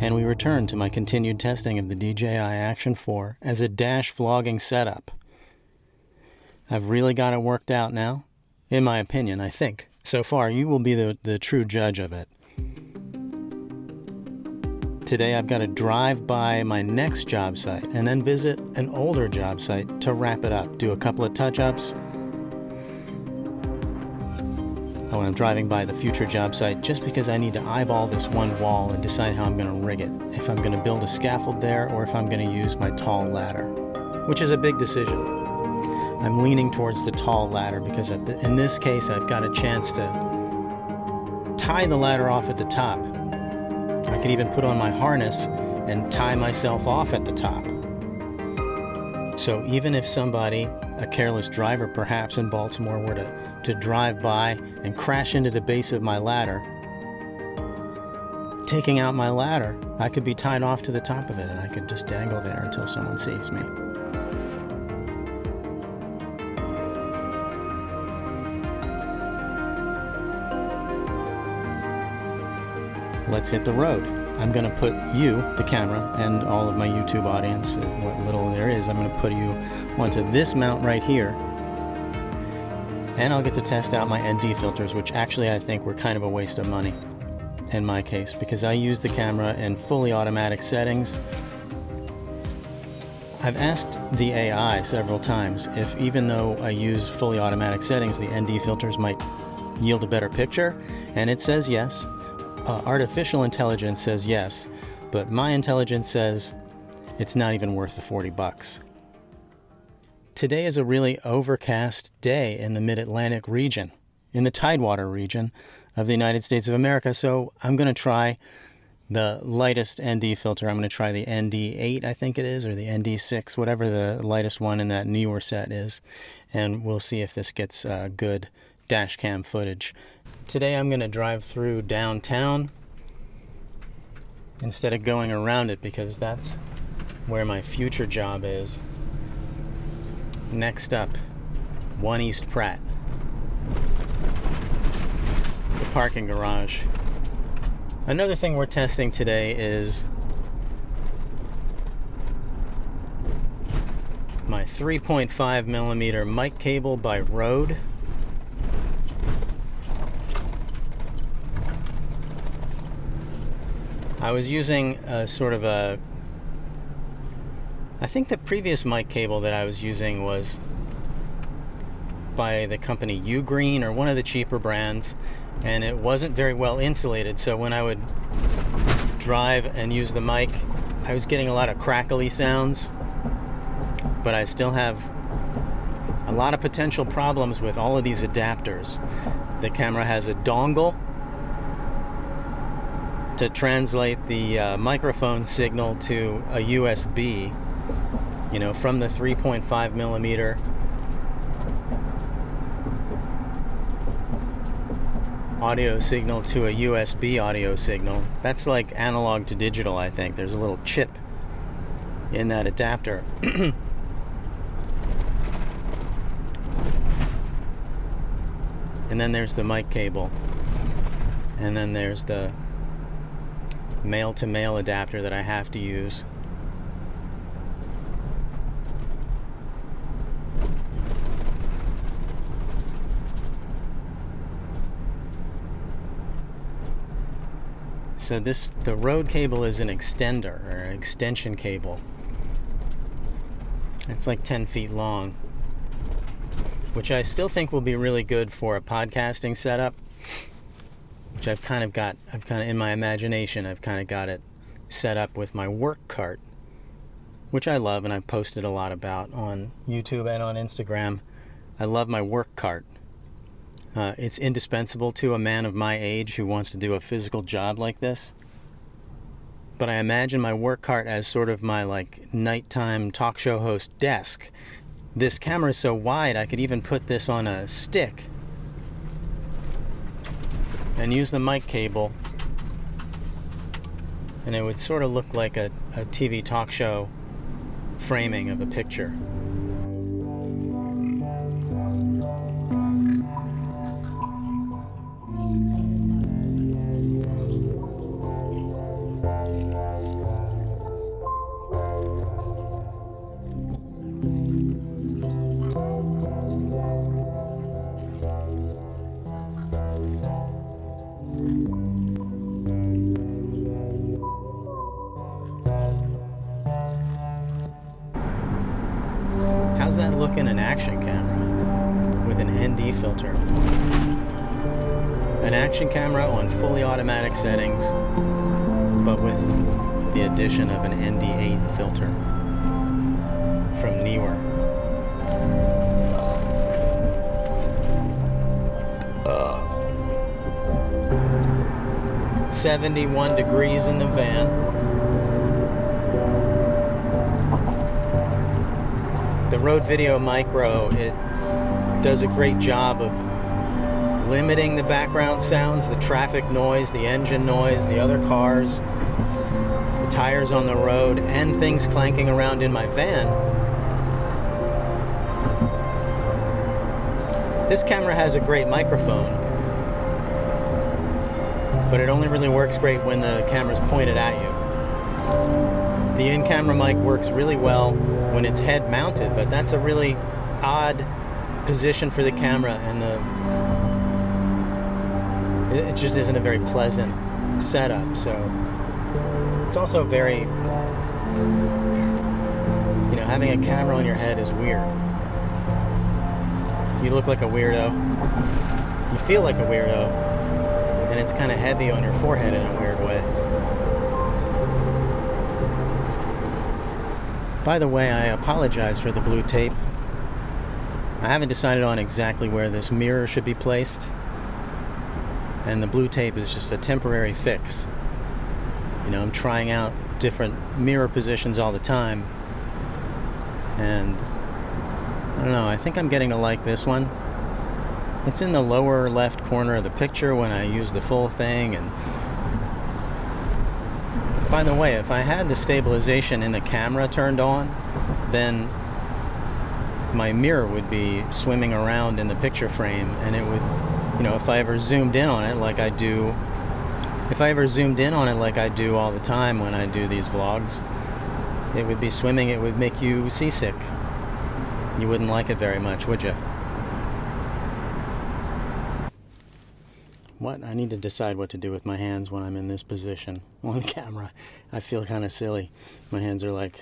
and we return to my continued testing of the DJI Action 4 as a dash vlogging setup. I've really got it worked out now, in my opinion, I think. So far, you will be the true judge of it. Today I've got to drive by my next job site and then visit an older job site to wrap it up, do a couple of touch-ups. Oh, and I'm driving by the future job site just because I need to eyeball this one wall and decide how I'm going to rig it. If I'm going to build a scaffold there or if I'm going to use my tall ladder, which is a big decision. I'm leaning towards the tall ladder because in this case I've got a chance to tie the ladder off at the top. I could even put on my harness and tie myself off at the top. So even if somebody, a careless driver perhaps in Baltimore, were to drive by and crash into the base of my ladder, taking out my ladder, I could be tied off to the top of it and I could just dangle there until someone saves me. Let's hit the road. I'm going to put you, the camera, and all of my YouTube audience, what little there is, I'm going to put you onto this mount right here. And I'll get to test out my ND filters, which actually I think were kind of a waste of money in my case, because I use the camera in fully automatic settings. I've asked the AI several times if even though I use fully automatic settings, the ND filters might yield a better picture, and it says yes. Artificial intelligence says yes, but my intelligence says it's not even worth the $40. Today is a really overcast day in the Mid-Atlantic region, in the Tidewater region of the United States of America, so I'm going to try the lightest ND filter. I'm going to try the ND8, I think it is, or the ND6, whatever the lightest one in that newer set is, and we'll see if this gets good dash cam footage. Today I'm going to drive through downtown instead of going around it because that's where my future job is. Next up, 1 East Pratt. It's a parking garage. Another thing we're testing today is my 3.5 millimeter mic cable by Rode. I was using I think the previous mic cable that I was using was by the company Ugreen or one of the cheaper brands, and it wasn't very well insulated, so when I would drive and use the mic, I was getting a lot of crackly sounds, but I still have a lot of potential problems with all of these adapters. The camera has a dongle to translate the microphone signal to a USB, from the 3.5 millimeter audio signal to a USB audio signal. That's like analog to digital, I think. There's a little chip in that adapter. And then there's the mic cable. And then there's the male-to-male adapter that I have to use. So the Rode cable is an extender, or an extension cable. It's like 10 feet long, which I still think will be really good for a podcasting setup, which I've kind of in my imagination, I've kind of got it set up with my work cart, which I love and I've posted a lot about on YouTube and on Instagram. I love my work cart. It's indispensable to a man of my age who wants to do a physical job like this. But I imagine my work cart as sort of my nighttime talk show host desk. This camera is so wide I could even put this on a stick and use the mic cable, and it would sort of look like a TV talk show framing of a picture. rocking an action camera with an ND filter. An action camera on fully automatic settings, but with the addition of an ND8 filter from Neewer. 71 degrees in the van. The Rode Video Micro, it does a great job of limiting the background sounds, the traffic noise, the engine noise, the other cars, the tires on the road, and things clanking around in my van. This camera has a great microphone, but it only really works great when the camera's pointed at you. The in-camera mic works really well when it's head mounted, but that's a really odd position for the camera, and it just isn't a very pleasant setup. So it's also very, having a camera on your head is weird. You look like a weirdo. You feel like a weirdo. And it's kind of heavy on your forehead in a weird way. By the way, I apologize for the blue tape. I haven't decided on exactly where this mirror should be placed, and the blue tape is just a temporary fix. I'm trying out different mirror positions all the time, and I don't know, I think I'm getting to like this one. It's in the lower left corner of the picture when I use the full thing. And by the way, if I had the stabilization in the camera turned on, then my mirror would be swimming around in the picture frame, and it would, if I ever zoomed in on it like I do all the time when I do these vlogs, it would be swimming. It would make you seasick. You wouldn't like it very much, would you? What? I need to decide what to do with my hands when I'm in this position on the camera. I feel kind of silly. My hands are like...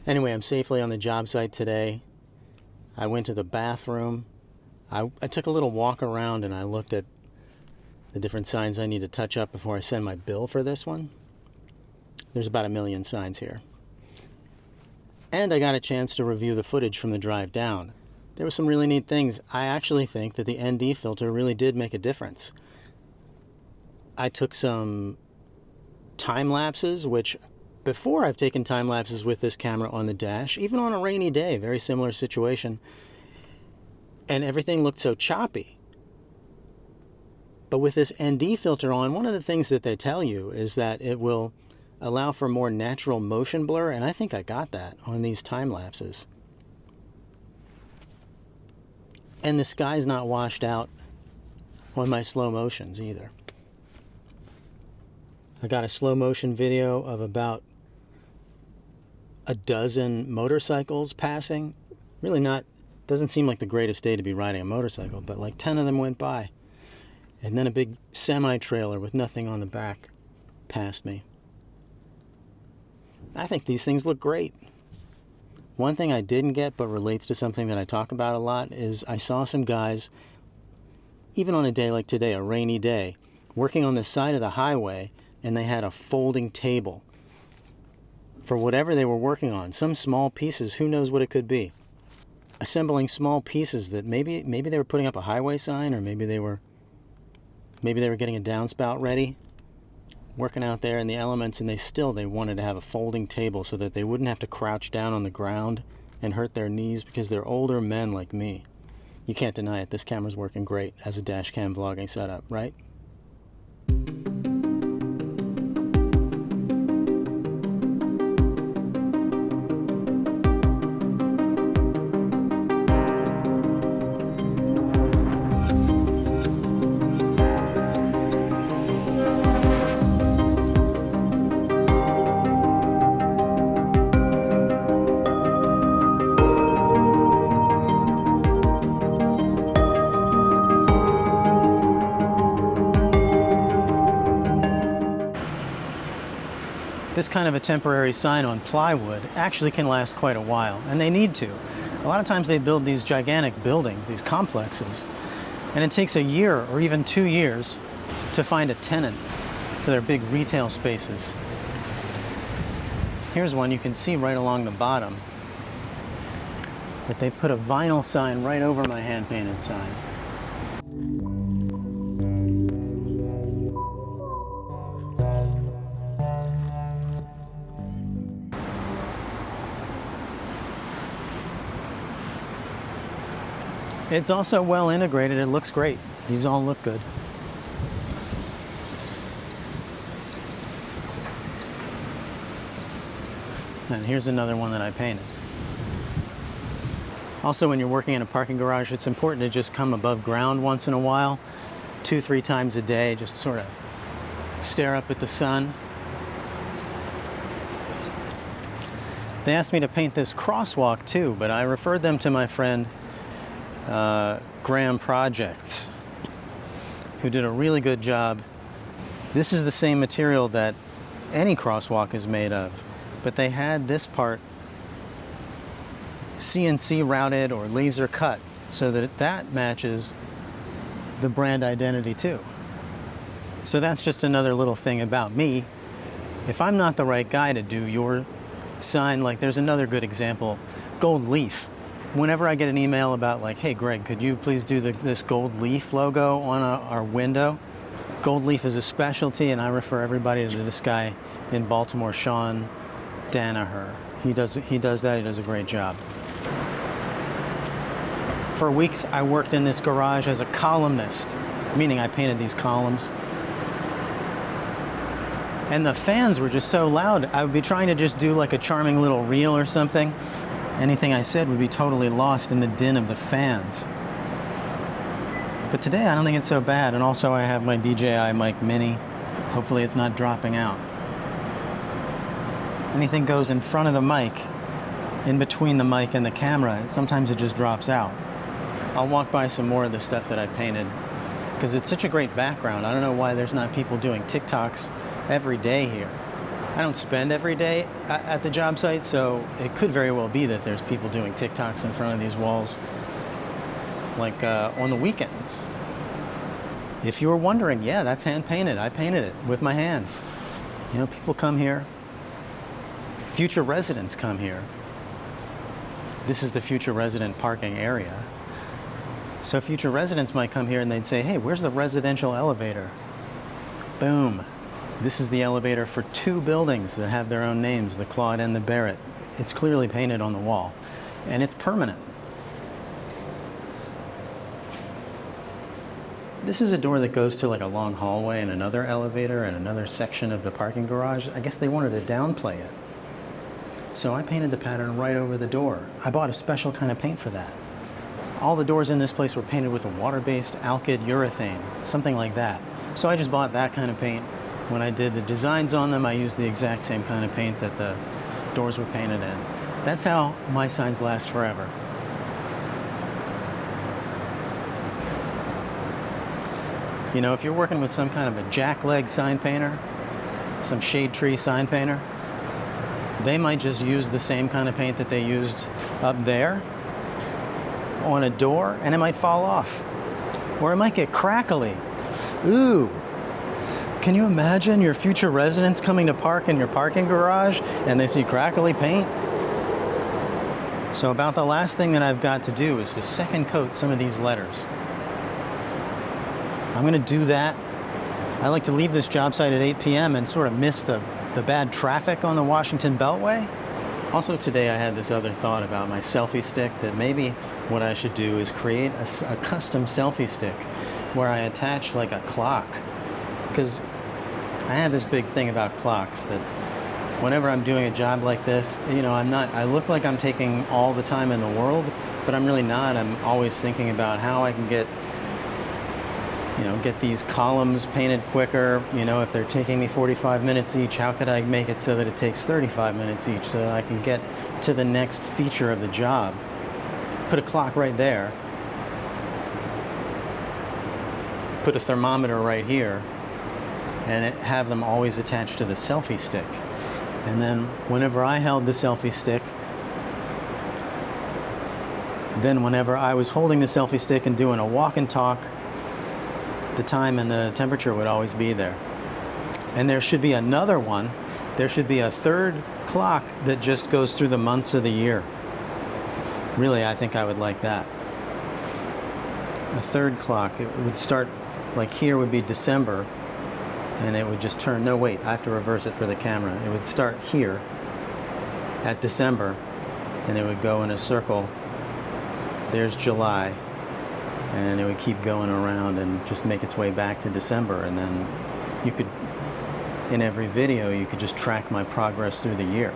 Anyway, I'm safely on the job site today. I went to the bathroom. I took a little walk around and I looked at the different signs I need to touch up before I send my bill for this one. There's about 1 million signs here. And I got a chance to review the footage from the drive down. There were some really neat things. I actually think that the ND filter really did make a difference. I took some time lapses, which before I've taken time lapses with this camera on the dash, even on a rainy day, very similar situation, and everything looked so choppy. But with this ND filter on, one of the things that they tell you is that it will allow for more natural motion blur, and I think I got that on these time lapses. And the sky's not washed out on my slow motions either. I got a slow motion video of about a dozen motorcycles passing. Really doesn't seem like the greatest day to be riding a motorcycle, but like 10 of them went by. And then a big semi-trailer with nothing on the back passed me. I think these things look great. One thing I didn't get, but relates to something that I talk about a lot, is I saw some guys, even on a day like today, a rainy day, working on the side of the highway, and they had a folding table for whatever they were working on. Some small pieces, who knows what it could be. Assembling small pieces that maybe they were putting up a highway sign, or maybe they were getting a downspout ready, working out there in the elements, and they wanted to have a folding table so that they wouldn't have to crouch down on the ground and hurt their knees, because they're older men like me. You can't deny it, this camera's working great as a Dashcam vlogging setup, right? this kind of a temporary sign on plywood actually can last quite a while, and they need to. A lot of times they build these gigantic buildings, these complexes, and it takes a year or even 2 years to find a tenant for their big retail spaces. Here's one you can see right along the bottom, but they put a vinyl sign right over my hand-painted sign. It's also well integrated. It looks great. These all look good. And here's another one that I painted. Also, when you're working in a parking garage, it's important to just come above ground once in a while, 2-3 times a day, just sort of stare up at the sun. They asked me to paint this crosswalk too, but I referred them to my friend Graham Projects, who did a really good job. This is the same material that any crosswalk is made of, but they had this part CNC routed or laser cut so that that matches the brand identity too. So that's just another little thing about me. If I'm not the right guy to do your sign, like there's another good example, gold leaf. Whenever I get an email about like, hey Greg, could you please do this gold leaf logo on our window? Gold leaf is a specialty, and I refer everybody to this guy in Baltimore, Sean Danaher. He does that. He does a great job. For weeks, I worked in this garage as a columnist, meaning I painted these columns. And the fans were just so loud. I would be trying to just do like a charming little reel or something. Anything I said would be totally lost in the din of the fans. But today I don't think it's so bad, and also I have my DJI mic mini. Hopefully it's not dropping out. Anything goes in front of the mic, in between the mic and the camera, sometimes it just drops out. I'll walk by some more of the stuff that I painted, because it's such a great background. I don't know why there's not people doing TikToks every day here. I don't spend every day at the job site, so it could very well be that there's people doing TikToks in front of these walls, like on the weekends. If you were wondering, yeah, that's hand painted. I painted it with my hands. You know, people come here. Future residents come here. This is the future resident parking area. So future residents might come here and they'd say, hey, where's the residential elevator? Boom. This is the elevator for 2 buildings that have their own names, the Claude and the Barrett. It's clearly painted on the wall, and it's permanent. This is a door that goes to like a long hallway and another elevator and another section of the parking garage. I guess they wanted to downplay it. So I painted the pattern right over the door. I bought a special kind of paint for that. All the doors in this place were painted with a water-based alkyd urethane, something like that. So I just bought that kind of paint. When I did the designs on them, I used the exact same kind of paint that the doors were painted in. That's how my signs last forever. You know, if you're working with some kind of a jackleg sign painter, some shade tree sign painter, they might just use the same kind of paint that they used up there on a door, and it might fall off. Or it might get crackly. Ooh. Can you imagine your future residents coming to park in your parking garage and they see crackly paint? So about the last thing that I've got to do is to second coat some of these letters. I'm going to do that. I like to leave this job site at 8 p.m. and sort of miss the bad traffic on the Washington Beltway. Also today I had this other thought about my selfie stick, that maybe what I should do is create a custom selfie stick where I attach like a clock. Because I have this big thing about clocks that whenever I'm doing a job like this, you know, I look like I'm taking all the time in the world, but I'm really not. I'm always thinking about how I can get these columns painted quicker. You know, if they're taking me 45 minutes each, how could I make it so that it takes 35 minutes each so that I can get to the next feature of the job? Put a clock right there. Put a thermometer right here. And have them always attached to the selfie stick. And then whenever I held the selfie stick, then whenever I was holding the selfie stick and doing a walk and talk, the time and the temperature would always be there. And there should be another one. There should be a third clock that just goes through the months of the year. Really, I think I would like that. A third clock. It would start, like here would be December, and it would just turn, no wait, I have to reverse it for the camera. It would start here at December, and it would go in a circle. There's July, and it would keep going around and just make its way back to December, and then you could, in every video, you could just track my progress through the year.